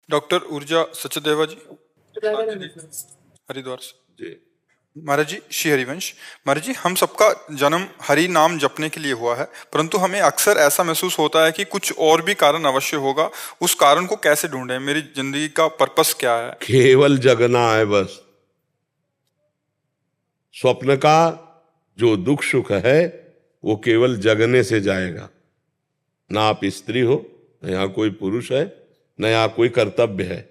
Doctor ऊर्जा सचदेवा जी, हरिद्वार से। जी। महाराज जी, श्री हरिवंश। महाराज जी, हम सबका जन्म हरि नाम जपने के लिए हुआ है, परंतु हमें अक्सर ऐसा महसूस होता है कि कुछ और भी कारण अवश्य होगा। उस कारण को कैसे ढूंढें? मेरी जिंदगी का पर्पस क्या है? केवल जगना है बस। स्वप्न का जो दुख सुख है वो केवल जगने से जाएगा। ना आप स्त्री हो, न यहाँ कोई पुरुष है, न यहाँ कोई कर्तव्य है।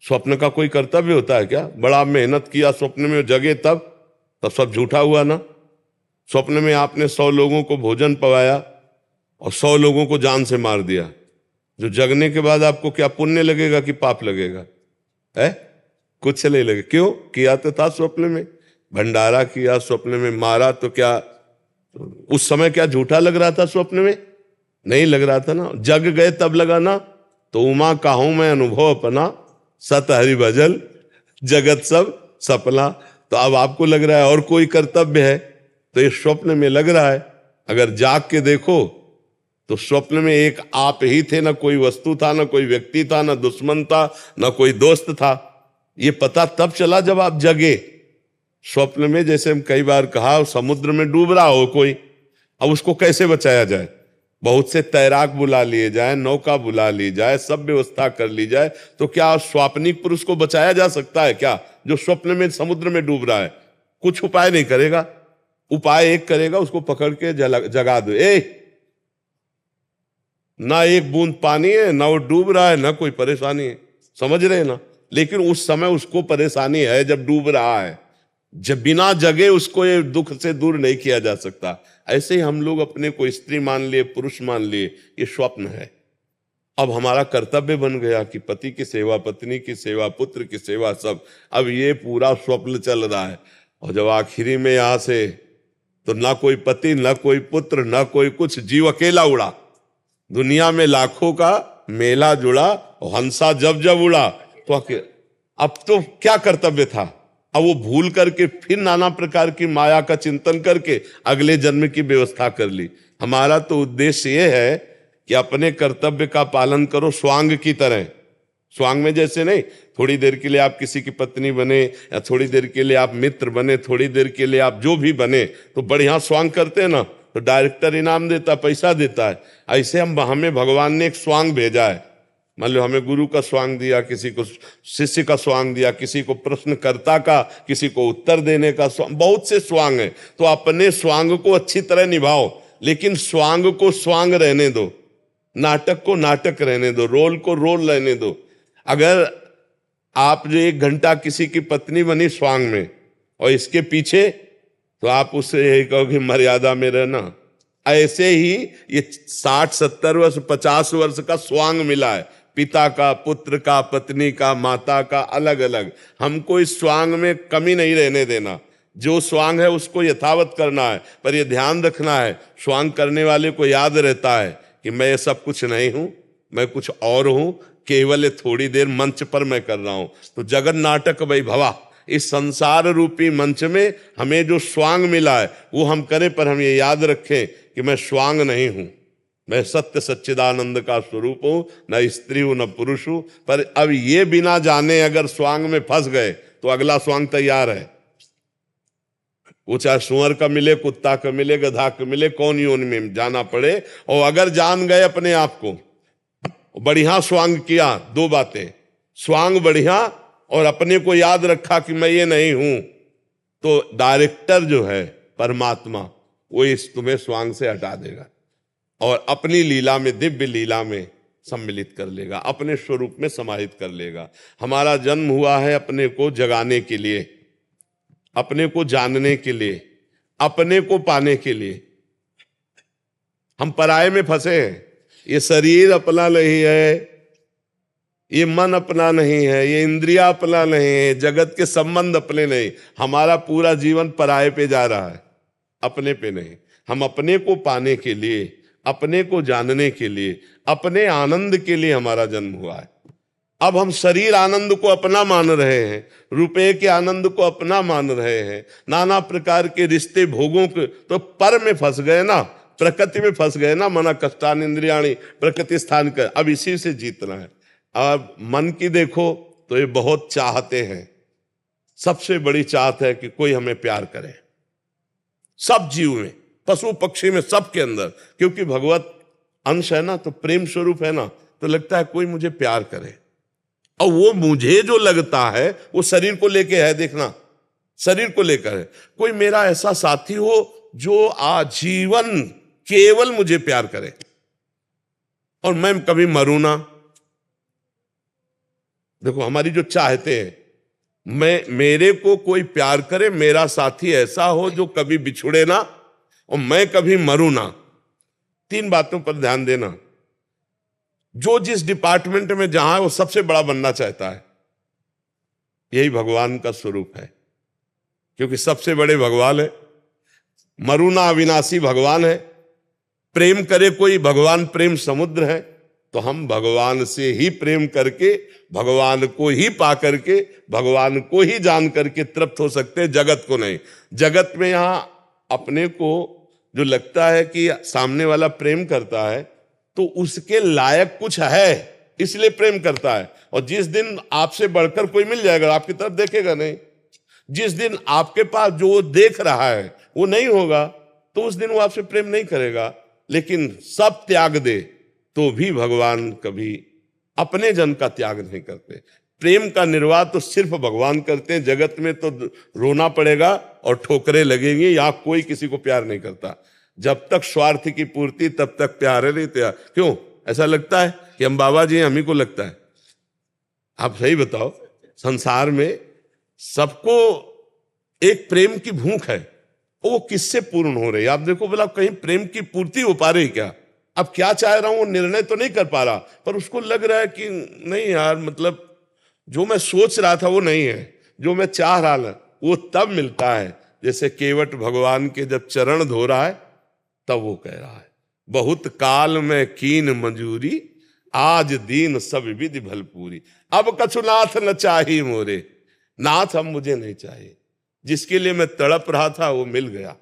स्वप्न का कोई कर्तव्य होता है क्या? बड़ा मेहनत किया स्वप्न में जगे तब सब झूठा हुआ ना। स्वप्न में आपने 100 लोगों को भोजन पवाया और 100 लोगों को जान से मार दिया। जो जगने के बाद आपको क्या पुण्य लगेगा कि पाप लगेगा? है कुछ नहीं लगे। क्यों? किया तो था स्वप्न में, भंडारा किया स्वप्न में, मारा तो क्या उस समय क्या झूठा लग रहा था? स्वप्न में नहीं लग रहा था ना। जग गए तब लगा ना। तो उमा काहूं मैं अनुभव अपना, सत हरि भजल जगत सब सपना। तो अब आपको लग रहा है और कोई कर्तव्य है, तो ये स्वप्न में लग रहा है। अगर जाग के देखो तो स्वप्न में एक आप ही थे, ना कोई वस्तु था, ना कोई व्यक्ति था, ना दुश्मन था, ना कोई दोस्त था। ये पता तब चला जब आप जगे। स्वप्न में जैसे हम कई बार कहा, समुद्र में डूब रहा हो कोई, अब उसको कैसे बचाया जाए? बहुत से तैराक बुला लिए जाए, नौका बुला ली जाए, सब व्यवस्था कर ली जाए, तो क्या स्वाप्निक पुरुष को बचाया जा सकता है क्या? जो स्वप्न में समुद्र में डूब रहा है कुछ उपाय नहीं करेगा। उपाय एक करेगा, उसको पकड़ के जगा दो। ना एक बूंद पानी है, ना वो डूब रहा है, ना कोई परेशानी है। समझ रहे ना? लेकिन उस समय उसको परेशानी है जब डूब रहा है। जब बिना जगे उसको ये दुख से दूर नहीं किया जा सकता। ऐसे ही हम लोग अपने को स्त्री मान लिए, पुरुष मान लिए, ये स्वप्न है। अब हमारा कर्तव्य बन गया कि पति की सेवा, पत्नी की सेवा, पुत्र की सेवा, सब। अब ये पूरा स्वप्न चल रहा है। और जब आखिरी में यहां से तो ना कोई पति, ना कोई पुत्र, ना कोई कुछ, जीव अकेला उड़ा। दुनिया में लाखों का मेला जुड़ा, हंसा जब जब उड़ा। तो अब तो क्या कर्तव्य था? अब वो भूल करके फिर नाना प्रकार की माया का चिंतन करके अगले जन्म की व्यवस्था कर ली। हमारा तो उद्देश्य ये है कि अपने कर्तव्य का पालन करो स्वांग की तरह। स्वांग में जैसे नहीं, थोड़ी देर के लिए आप किसी की पत्नी बने, या थोड़ी देर के लिए आप मित्र बने, थोड़ी देर के लिए आप जो भी बने, तो बढ़िया स्वांग करते हैं ना, तो डायरेक्टर इनाम देता, पैसा देता है। ऐसे हमें भगवान ने एक स्वांग भेजा है। मान लो हमें गुरु का स्वांग दिया, किसी को शिष्य का स्वांग दिया, किसी को प्रश्नकर्ता का, किसी को उत्तर देने का स्वांग, बहुत से स्वांग है। तो अपने स्वांग को अच्छी तरह निभाओ, लेकिन स्वांग को स्वांग रहने दो, नाटक को नाटक रहने दो, रोल को रोल रहने दो। अगर आप जो 1 घंटा किसी की पत्नी बनी स्वांग में, और इसके पीछे, तो आप उससे यही कहोगे मर्यादा में रहना। ऐसे ही ये 60-70 वर्ष 50 वर्ष का स्वांग मिला है, पिता का, पुत्र का, पत्नी का, माता का, अलग अलग। हमको इस स्वांग में कमी नहीं रहने देना। जो स्वांग है उसको यथावत करना है, पर यह ध्यान रखना है, स्वांग करने वाले को याद रहता है कि मैं ये सब कुछ नहीं हूं, मैं कुछ और हूं, केवल थोड़ी देर मंच पर मैं कर रहा हूं। तो जगन नाटक वैभवा, इस संसार रूपी मंच में हमें जो स्वांग मिला है वो हम करें, पर हम ये याद रखें कि मैं स्वांग नहीं हूं, मैं सत्य सच्चिदानंद का स्वरूप हूं, न स्त्री हूं न पुरुष हूं। पर अब ये बिना जाने अगर स्वांग में फंस गए तो अगला स्वांग तैयार है। वो चाहे सुअर का मिले, कुत्ता का मिले, गधा का मिले, कौन योनि में जाना पड़े। और अगर जान गए अपने आप को, बढ़िया स्वांग किया, 2 बातें, स्वांग बढ़िया और अपने को याद रखा कि मैं ये नहीं हूं, तो डायरेक्टर जो है परमात्मा, वो इस तुम्हें स्वांग से हटा देगा और अपनी लीला में, दिव्य लीला में सम्मिलित कर लेगा, अपने स्वरूप में समाहित कर लेगा। हमारा जन्म हुआ है अपने को जगाने के लिए, अपने को जानने के लिए, अपने को पाने के लिए। हम पराये में फंसे हैं। ये शरीर अपना नहीं है, ये मन अपना नहीं है, ये इंद्रिया अपना नहीं है, जगत के संबंध अपने नहीं। हमारा पूरा जीवन पराये पे जा रहा है, अपने पे नहीं। हम अपने को पाने के लिए, अपने को जानने के लिए, अपने आनंद के लिए हमारा जन्म हुआ है। अब हम शरीर आनंद को अपना मान रहे हैं, रुपए के आनंद को अपना मान रहे हैं, नाना प्रकार के रिश्ते भोगों के, तो पर में फंस गए ना, प्रकृति में फंस गए ना। मना कष्टान इंद्रियाणी प्रकृति स्थान का। अब इसी से जीतना है। अब मन की देखो तो ये बहुत चाहते हैं, सबसे बड़ी चाहत है कि कोई हमें प्यार करे, सब जीव में, पशु पक्षी में, सबके अंदर, क्योंकि भगवत अंश है ना, तो प्रेम स्वरूप है ना, तो लगता है कोई मुझे प्यार करे। और वो मुझे जो लगता है वो शरीर को लेके है, देखना, शरीर को लेकर है। कोई मेरा ऐसा साथी हो जो आजीवन केवल मुझे प्यार करे और मैं कभी मरूं ना। देखो हमारी जो चाहते हैं, मेरे को कोई प्यार करे, मेरा साथी ऐसा हो जो कभी बिछुड़े ना और मैं कभी मरूं ना। 3 बातों पर ध्यान देना। जो जिस डिपार्टमेंट में जहां है वो सबसे बड़ा बनना चाहता है, यही भगवान का स्वरूप है, क्योंकि सबसे बड़े भगवान है। मरुना अविनाशी भगवान है। प्रेम करे कोई, भगवान प्रेम समुद्र है। तो हम भगवान से ही प्रेम करके, भगवान को ही पा करके, भगवान को ही जान करके तृप्त हो सकते हैं, जगत को नहीं। जगत में यहां अपने को जो लगता है कि सामने वाला प्रेम करता है तो उसके लायक कुछ है, इसलिए प्रेम करता है। और जिस दिन आपसे बढ़कर कोई मिल जाएगा, आपकी तरफ देखेगा नहीं। जिस दिन आपके पास जो देख रहा है वो नहीं होगा, तो उस दिन वो आपसे प्रेम नहीं करेगा। लेकिन सब त्याग दे तो भी भगवान कभी अपने जन का त्याग नहीं करते। प्रेम का निर्वाह तो सिर्फ भगवान करते हैं। जगत में तो रोना पड़ेगा और ठोकरें लगेंगी, यहां कोई किसी को प्यार नहीं करता। जब तक स्वार्थ की पूर्ति तब तक प्यार नहीं त्याग। क्यों ऐसा लगता है कि हम बाबा जी हैं, हम ही को लगता है? आप सही बताओ, संसार में सबको एक प्रेम की भूख है, वो किससे पूर्ण हो रही है? आप देखो बोला कहीं प्रेम की पूर्ति हो पा रही क्या? अब क्या चाह रहा हूं वो निर्णय तो नहीं कर पा रहा, पर उसको लग रहा है कि नहीं यार, मतलब जो मैं सोच रहा था वो नहीं है, जो मैं चाह रहा था वो तब मिलता है। जैसे केवट भगवान के जब चरण धो रहा है तब वो कह रहा है, बहुत काल में कीन मंजूरी, आज दीन सब विधि भलपूरी। अब कछु नाथ न चाही मोरे, नाथ अब मुझे नहीं चाहिए। जिसके लिए मैं तड़प रहा था वो मिल गया।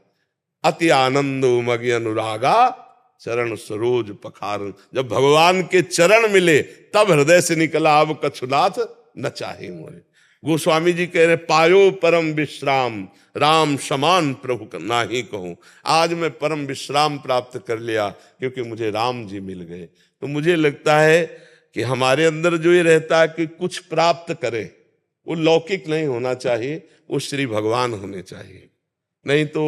अति आनंद उमगी अनुरागा, चरण सरोज पखारन। जब भगवान के चरण मिले तब हृदय से निकला, अब कछु नाथ न चाहे मोरे। गोस्वामी जी कह रहे, पायो परम विश्राम, राम समान प्रभु नाही कहूं। आज मैं परम विश्राम प्राप्त कर लिया क्योंकि मुझे राम जी मिल गए। तो मुझे लगता है कि हमारे अंदर जो ये रहता है कि कुछ प्राप्त करे, वो लौकिक नहीं होना चाहिए, वो श्री भगवान होने चाहिए। नहीं तो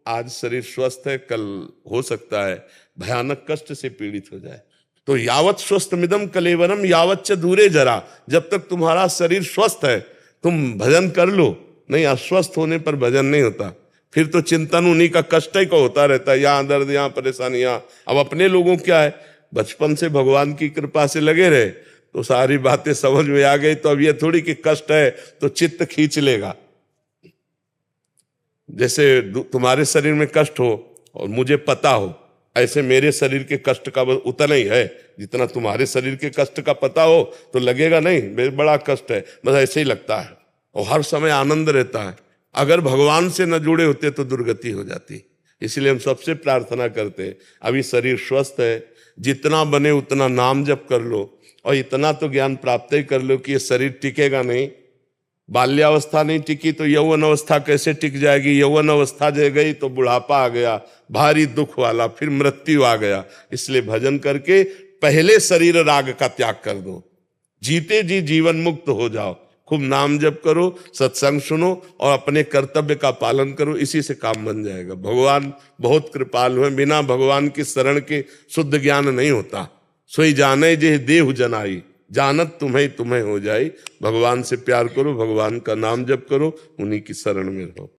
आज शरीर स्वस्थ है, कल हो सकता है भयानक कष्ट से पीड़ित हो जाए। तो यावत स्वस्थ मिदम कलेवरम यावच्च दूरे जरा। जब तक तुम्हारा शरीर स्वस्थ है तुम भजन कर लो, नहीं अस्वस्थ होने पर भजन नहीं होता। फिर तो चिंतन उन्हीं का कष्ट ही का होता रहता है, यहाँ दर्द, यहाँ परेशानी, यहाँ। अब अपने लोगों क्या है, बचपन से भगवान की कृपा से लगे रहे तो सारी बातें समझ में आ गई। तो अब ये थोड़ी कि कष्ट है तो चित्त खींच लेगा। जैसे तुम्हारे शरीर में कष्ट हो और मुझे पता हो, ऐसे मेरे शरीर के कष्ट का उतना ही है जितना तुम्हारे शरीर के कष्ट का पता हो, तो लगेगा नहीं बड़ा कष्ट है, बस ऐसे ही लगता है। और हर समय आनंद रहता है। अगर भगवान से न जुड़े होते तो दुर्गति हो जाती। इसलिए हम सबसे प्रार्थना करते हैं, अभी शरीर स्वस्थ है, जितना बने उतना नाम जप कर लो, और इतना तो ज्ञान प्राप्त ही कर लो कि ये शरीर टिकेगा नहीं। बाल्यावस्था नहीं टिकी तो यौवन अवस्था कैसे टिक जाएगी? यौवन अवस्था जो गई तो बुढ़ापा आ गया, भारी दुख वाला, फिर मृत्यु आ गया। इसलिए भजन करके पहले शरीर राग का त्याग कर दो, जीते जी जीवन मुक्त हो जाओ। खूब नाम जप करो, सत्संग सुनो और अपने कर्तव्य का पालन करो, इसी से काम बन जाएगा। भगवान बहुत कृपालु है, बिना भगवान की शरण के शुद्ध ज्ञान नहीं होता। सोई जाने जे देहु जनाई, जानत तुम्हें तुम्हें हो जाए। भगवान से प्यार करो, भगवान का नाम जप करो, उन्हीं की शरण में रहो।